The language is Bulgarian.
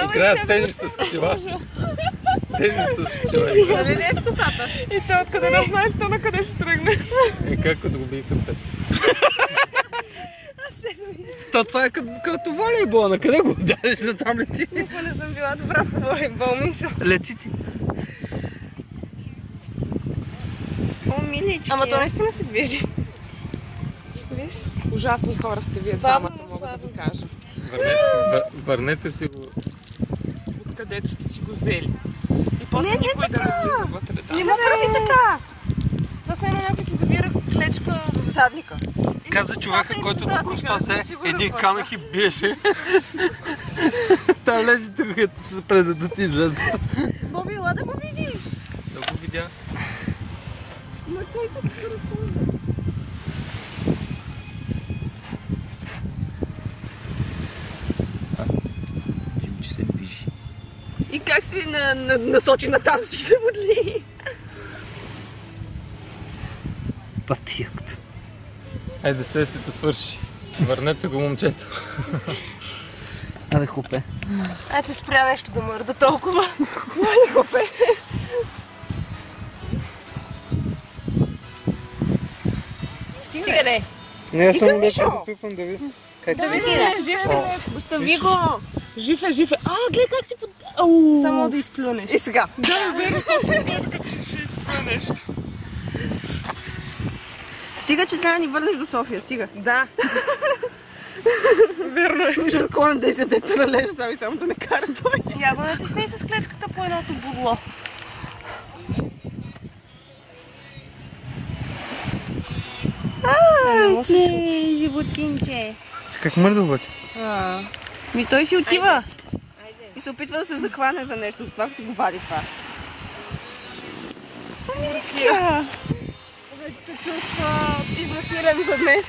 Играят тенис с кочела. Тенис с кочела. Нали не е в косата? И той откъде да знаеш, то на къде ще тръгне? Как да го бие към теб? То това е като волейбол, на къде го дадеш за там лети? Никога не съм била добра в волейбол, Мишо. Лети ти. О, милички. Ама то наистина се движи. Виж? Ужасни хора сте вие двамата, мога да ви кажа. Върнете си го. Откъдето сте си го взели. И после никой да не влиза вътре. Не му прави така! Това са едно някой ти забира клечка в задника. Каза човека, който току-що взе един камък и биеше. Та лези другата се преда да ти излезе. Боби, ела да го видиш! Да го видя. Ма той се разходи. Видим, че се движи. И как си насочи на там всичките водли? Пътият. Айде, сесията свърши. Върнете го, момчето. Аде хопе. Че спря нещо да мърда толкова. Аде хопе. Стига де. Не, само беше да пипвам да видим. Да види, жив е. Остави го. Жив е. Гледай как си под... Само да изплюнеш. И сега. Да, гледай че ще изплюне нещо. Стига, че трябва да ни върнеш до София, стига. Да. Верно е. Ще отклоням 10 дета на лежа, само да не кара той. Я го натисни с клечката по едното будло. Ти, животинче. Как мърда обаче? Ми той си отива. И се опитва да се захване за нещо, затова си го вади това. Миличка! Вече се чувства изнасилен за днес.